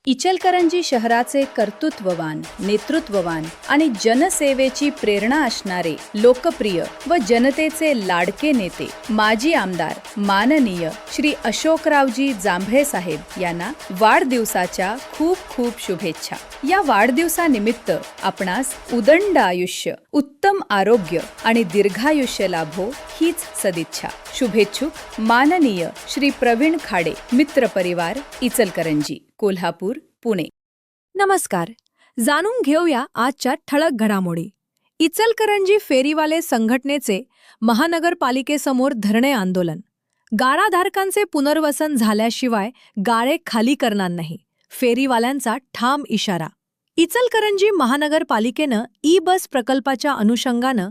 इचलकरंजी शहराचे कर्तृत्ववान, नेतृत्ववान आणि जनसेवेची प्रेरणा असणारे लोकप्रिय व जनतेचे लाडके नेते माजी आमदार माननीय श्री अशोकरावजी जांभळे साहेब यांना वाढदिवसाच्या खूप खूप शुभेच्छा। या वाढदिवसानिमित्त आपणास उदंड आयुष्य, उत्तम आरोग्य आणि दीर्घायुष्य लाभो हीच सदिच्छा। शुभेच्छुक माननीय श्री प्रवीण खाडे, मित्र परिवार, इचलकरंजी, कोल्हापूर, पुणे। नमस्कार, जाणून घेऊया आजच्या ठळक घडामोडी। इचलकरंजी फेरीवाले संघटनेचे महानगरपालिकेसमोर धरणे आंदोलन। गाळाधारकांचे पुनर्वसन झाल्याशिवाय गाळे खाली करणार नाही, फेरीवाल्यांचा ठाम इशारा। इचलकरंजी महानगरपालिकेनं ई-बस प्रकल्पाच्या अनुषंगानं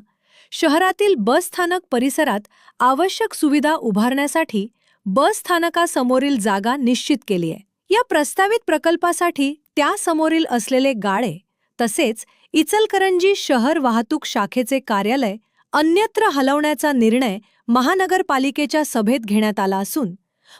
शहरातील बस स्थानक परिसरात आवश्यक सुविधा उभारण्यासाठी बस स्थानकासमोरील जागा निश्चित केली आहे। या प्रस्तावित प्रकल्पासाठी त्यासमोरील असलेले गाळे तसेच इचलकरंजी शहर वाहतूक शाखेचे कार्यालय अन्यत्र हलवण्याचा निर्णय महानगरपालिकेच्या सभेत घेण्यात आला असून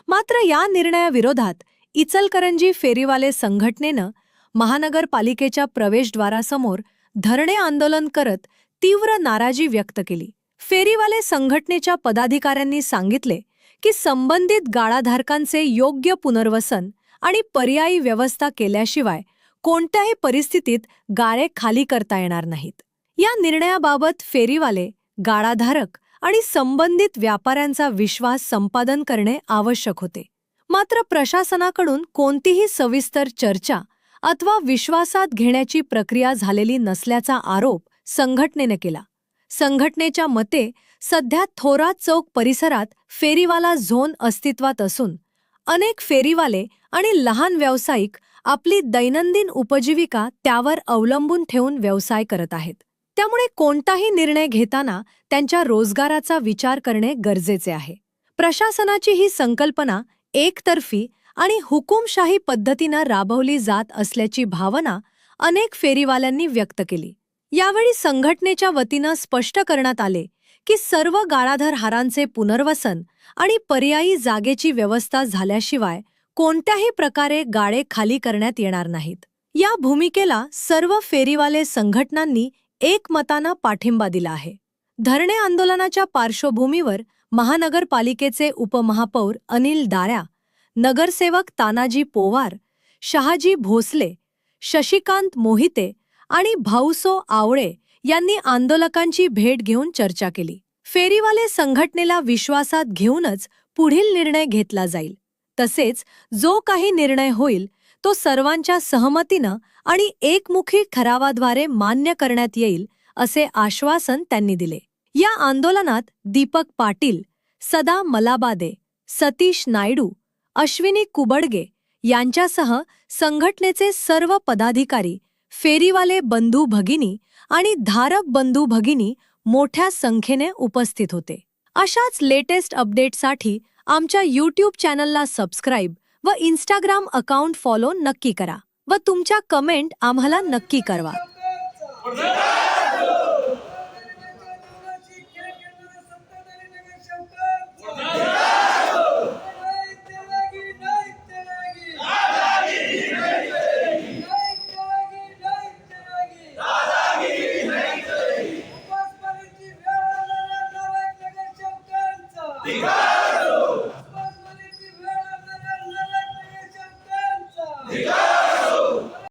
मात्र या निर्णयाविरोधात इचलकरंजी फेरीवाले संघटनेनं महानगरपालिकेच्या प्रवेशद्वारासमोर धरणे आंदोलन करत तीव्र नाराजी व्यक्त केली। फेरीवाले संघटनेच्या पदाधिकाऱ्यांनी सांगितले की संबंधित गाळाधारकांचे योग्य पुनर्वसन आणि पर्यायी व्यवस्था केल्याशिवाय कोणत्याही परिस्थितीत गाळे खाली करता येणार नाहीत। या निर्णयाबाबत फेरीवाले, गाळाधारक आणि संबंधित व्यापाऱ्यांचा विश्वास संपादन करणे आवश्यक होते। मात्र प्रशासनाकडून कोणतीही सविस्तर चर्चा अथवा विश्वासात घेण्याची प्रक्रिया झालेली नसल्याचा आरोप संघटनेने केला। संघटनेच्या मते सध्या थोरात चौक परिसरात फेरीवाला झोन अस्तित्वात असून अनेक फेरीवाले आणि लहान व्यावसायिक आपली दैनंदिन उपजीविका त्यावर अवलंबून ठेवून व्यवसाय करत आहेत। त्यामुळे कोणताही निर्णय घेताना त्यांच्या रोजगाराचा विचार करणे गरजेचे आहे। प्रशासनाची ही संकल्पना एकतर्फी आणि हुकुमशाही पद्धतीने राबवली जात असल्याची भावना अनेक फेरीवाल्यांनी व्यक्त केली। यावेळी संघटनेच्या वतीनं स्पष्ट करण्यात आले की सर्व गाळाधारकांचे पुनर्वसन आणि पर्यायी जागेची व्यवस्था झाल्याशिवाय कोणत्याही प्रकारे गाळे खाली करण्यात येणार नाहीत। या भूमिकेला सर्व फेरीवाले संघटनांनी एकमतानं पाठिंबा दिला आहे। धरणे आंदोलनाच्या पार्श्वभूमीवर महानगरपालिकेचे उपमहापौर अनिल दाऱ्या, नगरसेवक तानाजी पोवार, शहाजी भोसले, शशिकांत मोहिते आणि भाऊसो आवळे यांनी आंदोलकांची भेट घेऊन चर्चा केली। फेरीवाले संघटनेला विश्वासात घेऊनच पुढील निर्णय घेतला जाईल। तसेच जो काही निर्णय होईल तो सर्वांच्या सहमतीनं आणि एकमुखी ठरावाद्वारे मान्य करण्यात येईल असे आश्वासन त्यांनी दिले। या आंदोलनात दीपक पाटील, सदा मलाबादे, सतीश नायडू, अश्विनी कुबडगे यांच्यासह संघटनेचे सर्व पदाधिकारी, फेरीवाले बंधू भगिनी आणि धारक बंधू भगिनी मोठ्या संख्येने उपस्थित होते। अशाच लेटेस्ट अपडेटसाठी आमच्या यूट्यूब चॅनलला सबस्क्राईब व इंस्टाग्राम अकाउंट फॉलो नक्की करा व तुमच्या कमेंट आम्हाला नक्की कळवा।